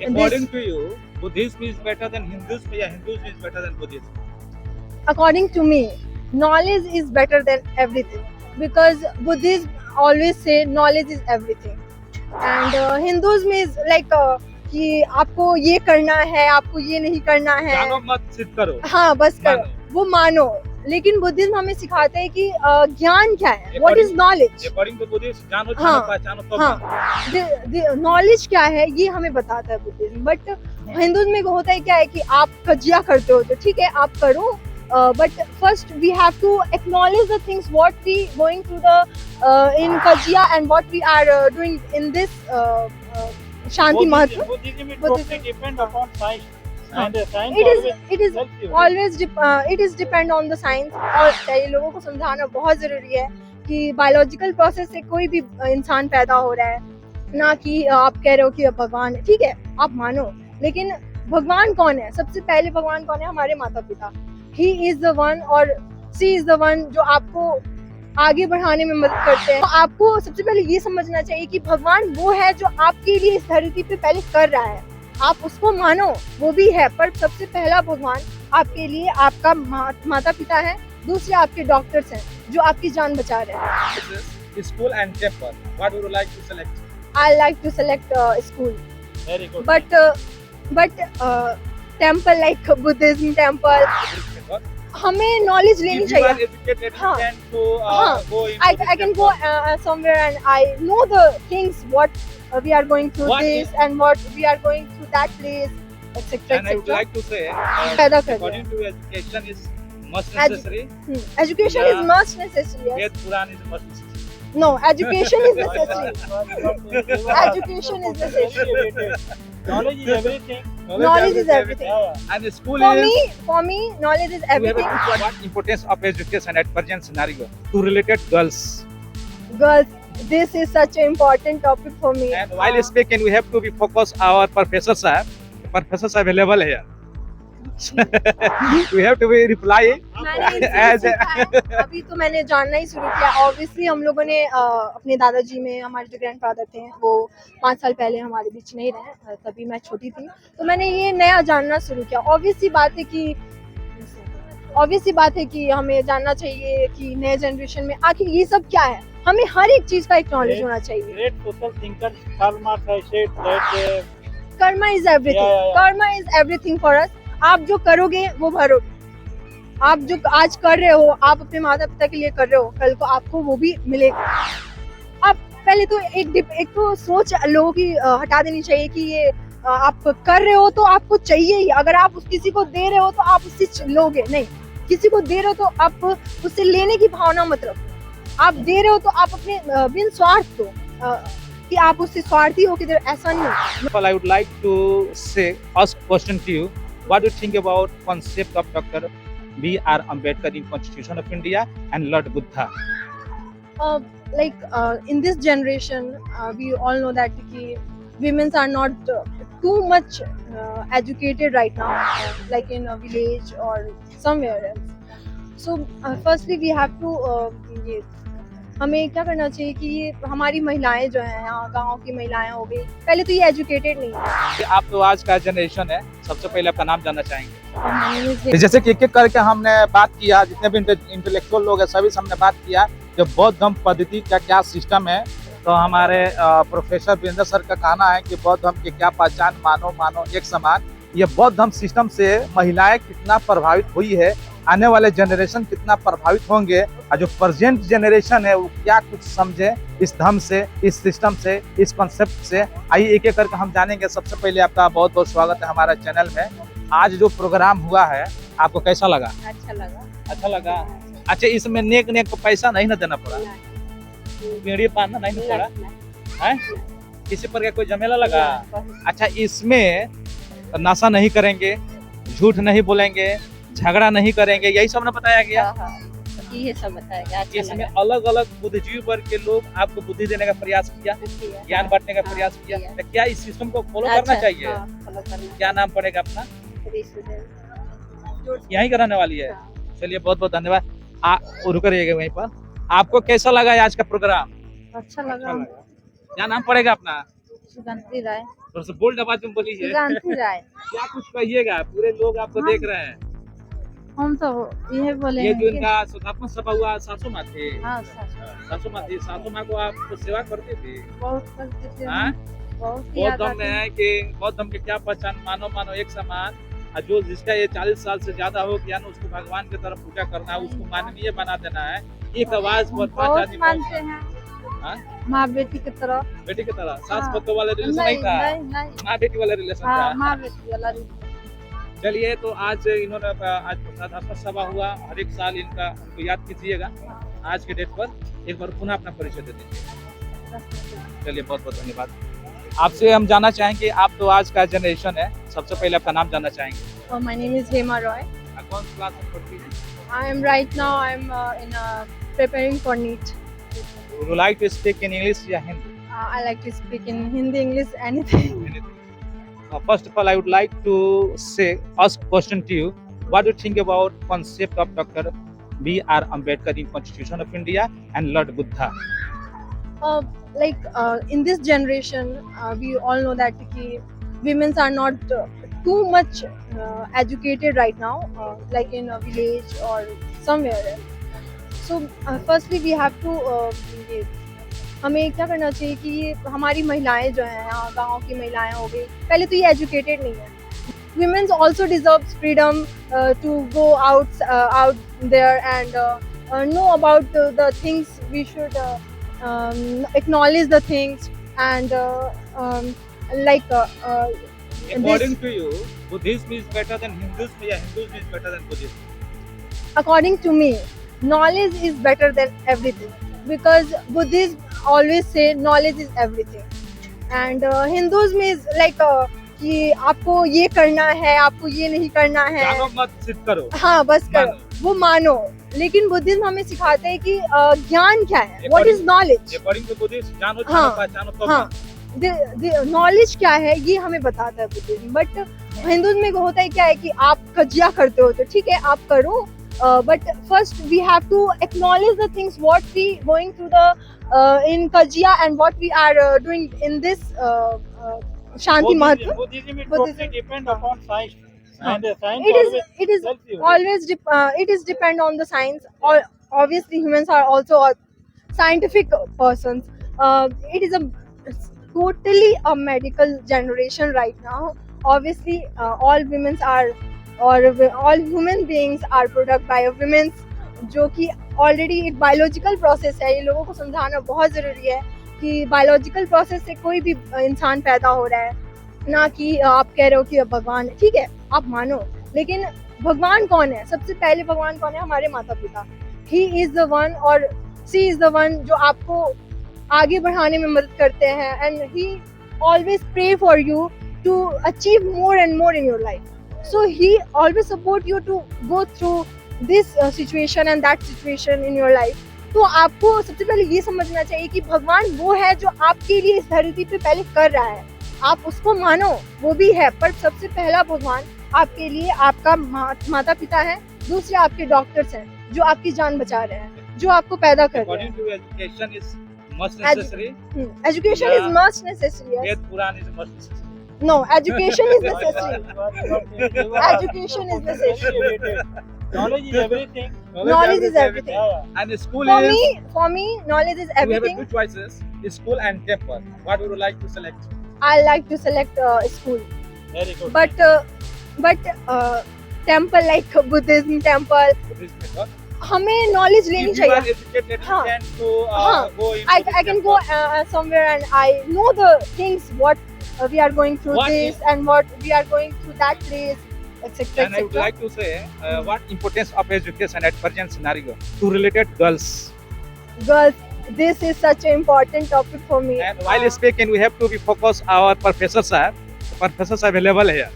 According to you, Buddhism is better than Hinduism, or Hinduism is better than Buddhism? According to me, knowledge is better than everything, because Buddhism always say knowledge is everything, and Hinduism is like कि आपको ये करना है, आपको ये नहीं करना है, जानो मत सिद्ध करो, हाँ बस करो, मानो। वो मानो। लेकिन बुद्धिज्म हमें सिखाता है कि ज्ञान क्या है, what is knowledge. According to Buddhism, जानो हाँ, जानो पहचानो तो हाँ, नॉलेज क्या है ये हमें बताता है बुद्धिज्म। बट हिंदुज्म में होता है क्या है कि आप कजिया करते हो तो ठीक है आप करो, but first we have to acknowledge the things what we going through the in कजिया and what we are doing in this shanti mahatva. Buddhism is totally depend upon science, and science It always is helps you. always it is depend on the science। और कई लोगों को समझाना बहुत जरूरी है कि बायोलॉजिकल प्रोसेस से कोई भी इंसान पैदा हो रहा है, ना कि आप कह रहे हो कि भगवान है। ठीक है आप मानो, लेकिन भगवान कौन है? सबसे पहले भगवान कौन है? हमारे माता पिता। ही इज द वन और सी इज द वन जो आपको आगे बढ़ाने में मदद करते हैं। तो आपको सबसे पहले ये समझना चाहिए कि भगवान वो है जो आपके लिए इस धरती पे पहले कर रहा है, आप उसको मानो, वो भी है। पर सबसे पहला भगवान आपके लिए आपका माता पिता है, दूसरे आपके डॉक्टर्स हैं जो आपकी जान बचा रहे हैं। School and temple. What would you like to select? I like to select school, Very good. but temple like Buddhism temple, हमें knowledge लेनी If you are चाहिए। educated, हाँ, you can हाँ, go into I can go somewhere and I know the things what we are going through What this and what we are going through that place, etc. And I would like to say, पैदा कर according to education is much Edu- necessary. Education Yeah. is much necessary. Yes. Ved Puran is much necessary. No, education is necessary. Education is necessary. Knowledge is everything. Knowledge is everything. Yeah. And school For is. me, knowledge is We have everything. a what importance of education at present scenario to related girls. Girls, this is such an important topic for me. And while speaking, we have to be focus our professor sir. Professors are available here. We have to be reply मैंने इनसे as a, सीखा है। अभी तो मैंने जानना ही शुरू किया। ऑब्वियसली हम लोगों ने अपने दादाजी में, हमारे जो ग्रैंडफादर थे वो 5 साल पहले हमारे बीच नहीं रहे, तभी मैं छोटी थी, तो मैंने ये नया जानना शुरू किया। ऑब्वियसली बात है कि हमें जानना चाहिए कि नए जनरेशन में आखिर ये सब क्या है। हमें हर एक चीज का एक नॉलेज होना चाहिए। Great social thinker Karl Marx has said that Karma is everything, Yeah. Karma is everything for us. आप जो करोगे वो भरोगे। आप जो आज कर रहे हो, आप अपने माता पिता के लिए कर रहे हो, कल को आपको वो भी मिलेगा। आप पहले तो एक तो सोच लोगों की हटा देनी चाहिए कि ये आप कर रहे हो तो आपको चाहिए ही। अगर आप किसी को दे रहे हो तो आप उससे लोगे नहीं, किसी को दे रहे हो तो आप उससे लेने की भावना मत रखो। आप दे रहे हो तो आप अपने बिन स्वार्थ दो, कि आप उससे स्वार्थी हो कि ऐसा नहीं हो। Well, I would like to say, ask question to you. What do you think about concept of Dr. B.R. Ambedkar in Constitution of India and Lord Buddha? In this generation, we all know that women are not too much educated right now, like in a village or somewhere else. So firstly we have to हमें क्या करना चाहिए कि ये हमारी महिलाएं जो हैं, यहाँ गाँव की महिलाएं हो गई, पहले तो ये एजुकेटेड नहीं है। आप तो आज का जनरेशन है, सबसे पहले आपका नाम जानना चाहेंगे। है जैसे कि एक करके हमने बात किया, जितने भी इंटेलेक्चुअल लोग हैं सभी से हमने बात किया कि बौद्ध धर्म पद्धति का क्या सिस्टम है। तो हमारे प्रोफेसर वीरेंद्र सर का कहना है कि बौद्ध धर्म की क्या पहचान, मानो एक समान। ये बौद्ध धर्म सिस्टम से महिलाएं कितना प्रभावित हुई है, आने वाले जनरेशन कितना प्रभावित होंगे, और जो प्रेजेंट जनरेशन है वो क्या कुछ समझे इस धर्म से, इस सिस्टम से, इस कॉन्सेप्ट से। आइए एक एक करके हम जानेंगे। सबसे पहले आपका बहुत बहुत स्वागत है हमारा चैनल में। आज जो प्रोग्राम हुआ है आपको कैसा लगा? अच्छा लगा। अच्छा, इसमें नेक को पैसा नहीं ना देना पड़ा, बीड़ी पान नहीं ना पड़ा है, किसी पर कोई झमेला लगा? अच्छा, इसमें नशा नहीं करेंगे, झूठ नहीं बोलेंगे, झगड़ा नहीं करेंगे, यही सब ना बताया गया। ये सब बताया। अच्छा इसमें लगा। अलग अलग बुद्धिजीवी वर्ग के लोग आपको बुद्धि देने का प्रयास किया, ज्ञान बांटने का प्रयास किया। किया। तो क्या इस सिस्टम को फॉलो करना चाहिए? हाँ, follow करना क्या नाम पड़ेगा अपना? चाहिए। यहीं कराने वाली है। चलिए बहुत बहुत धन्यवाद। रुक रहिएगा वहीं पर। आपको कैसा लगा आज का प्रोग्राम? अच्छा लगा। क्या नाम पड़ेगा अपना? सुगंधी राय। थोड़ा सा बोल्ड आवाज में बोलिए। सुगंधी राय। क्या कुछ कहिएगा, पूरे लोग आपको देख रहे हैं। हम तो यह बोले ये हैं जो कि इनका शताब्दी सभा हुआ, सासू माँ थे। हाँ सासू सासू माँ थी, सासू माँ को आप सेवा करते थे। बहुत करते थे। हाँ? बहुत बौद्ध याद धर्म में आती है कि बौद्ध धर्म की क्या पहचान, मानो मानो एक समान। और जो जिसका ये 40 साल से ज्यादा हो गया ना, उसको भगवान की तरफ पूजा करना है, उसको माननीय बना देना है। एक आवाज पर 5 बहुत आदमी मानते हैं हाँ? माँ बेटी की तरह। बेटी की तरह सास हाँ। बच्चों वाला रिलेशन नहीं नहीं था, नहीं माँ बेटी वाला रिलेशन हाँ था। माँ बेटी वाला रिश्ता। चलिए, तो आज इन्होंने आज प्रसाद सभा हुआ, हर एक साल इनका उनको याद कीजिएगा। आज के डेट पर एक बार पुनः अपना परिचय दे दीजिए। चलिए, बहुत बहुत धन्यवाद। आपसे हम जानना चाहेंगे, आप तो आज का जनरेशन है, सबसे पहले आपका नाम जानना चाहेंगे। My name is Hema Roy. कौन सी क्लास में पढ़ती हैं? I am right now in preparing for NEET. Would you like to speak in English या Hindi? I like to speak in Hindi, English, anything. First of all, I would like to ask question to you. What do you think about concept of Dr. B.R. Ambedkar in Constitution of India and Lord Buddha? In this generation, we all know that women are not too much educated right now, like in a village or somewhere else. So firstly we have to हमें क्या करना चाहिए कि ये हमारी महिलाएं जो हैं, यहाँ गाँव की महिलाएं हो गई, पहले तो ये एजुकेटेड नहीं है. Women also deserves freedom to go out there and know about the things. We should acknowledge the things and According to you, Buddhism is better than Hinduism या Hinduism is better than Buddhism? according to me, knowledge is better than everything, because Buddhism always say knowledge is everything, and Hinduism is like कि आपको ये करना है, आपको ये नहीं करना है, जानो मत सिद्ध करो। हाँ बस करो, मानो। वो मानो. लेकिन बुद्धिज्म हमें सिखाता है कि ज्ञान क्या है, what is knowledge. According to Buddhism, जानो हाँ, जानो पहचानो तो हाँ, नॉलेज क्या है ये हमें बताता है बुद्धिज्म. बट हिंदुइज्म में होता है क्या है कि आप कजिया करते हो तो ठीक है आप करो, but first we have to acknowledge the things what we going through the in कजिया and what we are doing in this shanti mahatva. Buddhism it totally depend upon science. And the science It is tells you. always it is depend on the science. Obviously humans are also scientific persons. It is a totally a medical generation right now. Obviously all women are or all human beings are product by a women, जो कि already एक biological process है. ये लोगों को समझाना बहुत ज़रूरी है कि बायोलॉजिकल प्रोसेस से कोई भी इंसान पैदा हो रहा है, ना कि आप कह रहे हो कि भगवान. ठीक है आप मानो, लेकिन भगवान कौन है? सबसे पहले भगवान कौन है? हमारे माता पिता. ही इज द वन और सी इज द वन जो आपको आगे बढ़ाने में मदद करते हैं, and he always pray for you to achieve more and more in your life. So he always support you to go through this situation and that situation in your life. तो आपको सबसे पहले ये समझना चाहिए कि भगवान वो है जो आपके लिए इस धरती पे पहले कर रहा है. आप उसको मानो, वो भी है, पर सबसे पहला भगवान आपके लिए आपका माता पिता है, दूसरे आपके डॉक्टर्स हैं जो आपकी जान बचा रहे हैं, जो आपको पैदा कर रहे हैं. According to you, education is must necessary. Education is must necessary. Yes. Ved Puran is must necessary. No, education is necessary. Education is necessary. Knowledge is everything. Knowledge is everything. Yeah. And school For is. me, knowledge is You have everything. two choices: school and temple. What would you like to select? I like to select school, Very good. but temple like Buddhism temple, Buddhist method. हमें knowledge लेनी If you are चाहिए. educated, हाँ. you can to हाँ. go into I this can go temple. somewhere and I know the things what we are going through What this is- and what we are going through that place, etc. And I would etc. like to say what importance of education at present scenario to related girls. Girls, this is such an important topic for me. And while speaking, we have to be focused our professors are. Professors are available here.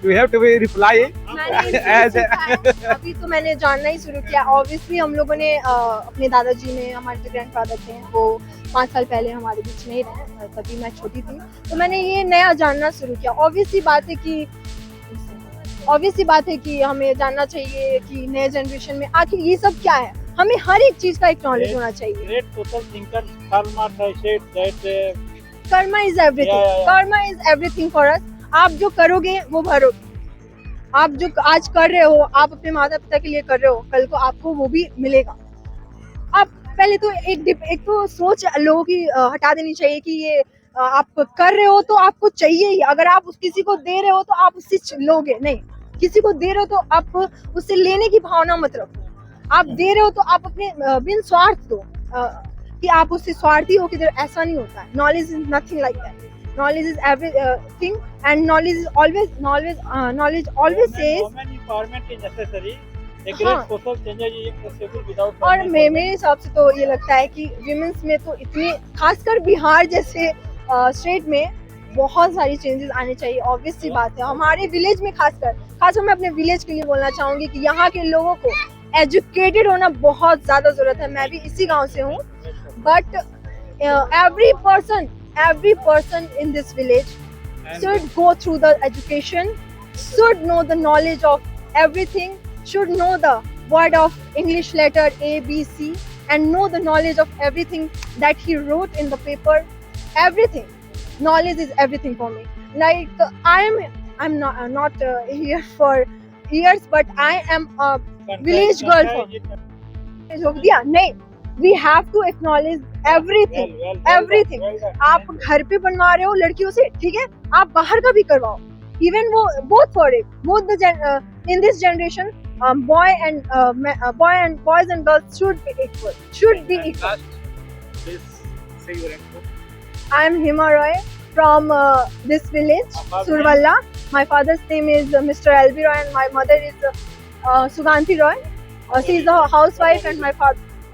We have to be reply. मैंने As इसलिए सीखा है, अभी तो मैंने जानना ही शुरू किया. ऑब्वियसली हम लोगों ने अपने दादाजी ने, हमारे जो ग्रैंडफादर थे वो 5 साल पहले हमारे बीच नहीं रहे, तभी मैं छोटी थी, तो मैंने ये नया जानना शुरू किया. ऑब्वियसली बात है कि हमें जानना चाहिए कि नए जनरेशन में आखिर ये सब क्या है. हमें हर एक चीज का एक नॉलेज होना चाहिए। Great social thinker Karl Marx has said that Karma is everything, Yeah. Karma is everything for us. आप जो करोगे वो भरोगे। आप जो आज कर रहे हो, आप अपने माता पिता के लिए कर रहे हो, कल को आपको वो भी मिलेगा। आप पहले तो एक तो सोच लोगों की हटा देनी चाहिए कि ये आप कर रहे हो तो आपको चाहिए ही। अगर आप किसी को दे रहे हो तो आप उससे लोगे नहीं। किसी को दे रहे हो तो आप उससे लेने की भावना मत रखो। आप दे रहे हो तो आप अपने बिन स्वार्थ दो, कि आप उससे स्वार्थी हो किधर, ऐसा नहीं होता है। Knowledge is nothing like that. Knowledge is everything, and knowledge always says। women empowerment is necessary. A हाँ। great social change is impossible without और women मेरे हिसाब से तो ये लगता है कि विमेंस में तो इतनी, खासकर बिहार जैसे स्टेट में बहुत सारी चेंजेस आने चाहिए। ऑब्वियस सी बात है, हमारे विलेज में खासकर मैं अपने विलेज के लिए बोलना चाहूंगी कि यहाँ के लोगों को एजुकेटेड होना बहुत ज्यादा जरूरत है। मैं भी इसी गांव से हूँ, but every person in this village should go through the education, should know the knowledge of everything, should know the word of English letter A, B, C, and know the knowledge of everything that he wrote in the paper. Everything. Knowledge is everything for me. Like I'm not here for years, but I am a village girl for नहीं। We have to acknowledge everything, everything. आप घर पे बनवा रहे हो लड़कियों से, ठीक है, आप बाहर का भी करवाओ। Even वो both for it, both the in this generation, boys and girls should be equal, Please say your info. I am Hima Roy from this village, Survalla. My father's name is Mr. L.B. Roy and my mother is Suganti Roy. She is a housewife and my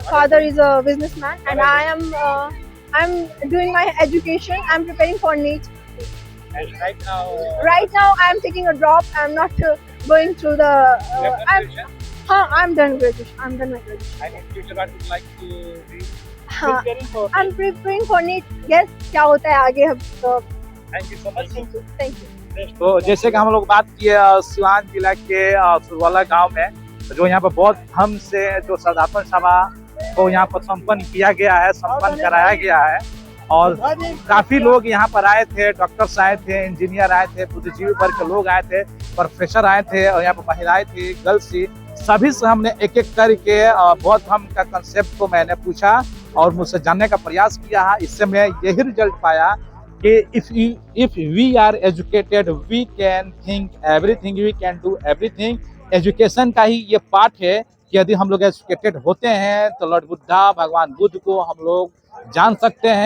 father is a businessman, and I'm doing my education. I'm preparing for NEET. And right now, Right now I'm taking a drop. I'm not going through the I'm done graduation. I'm done my graduation. and in future, what would you like to be? हाँ, Preparing for I'm preparing for NEET. Yes, क्या होता है आगे हम तो। Thank you so much. Thank you. तो जैसे कि हम लोग बात किए सिवान जिला के सुरवाला गांव में, जो यहाँ पर बहुत धम से जो सदापन सभा को यहाँ पर संपन्न कराया गया है, और काफी लोग यहाँ पर आए थे। डॉक्टर्स आए थे, इंजीनियर आए थे, बुद्धिजीवी वर्ग के लोग आए थे, प्रोफेसर आए थे, और यहाँ पर महिलाएं थी, गर्ल्स थी। सभी से हमने एक एक करके बौद्ध धर्म का कंसेप्ट को मैंने पूछा और मुझसे जानने का प्रयास किया है। इससे मैं यही रिजल्ट पाया कि if we are educated we can think everything, we can do everything. Education का ही ये पार्ट है कि यदि हम लोग एजुकेटेड होते हैं तो लॉर्ड बुद्धा, भगवान बुद्ध को हम लोग जान सकते हैं।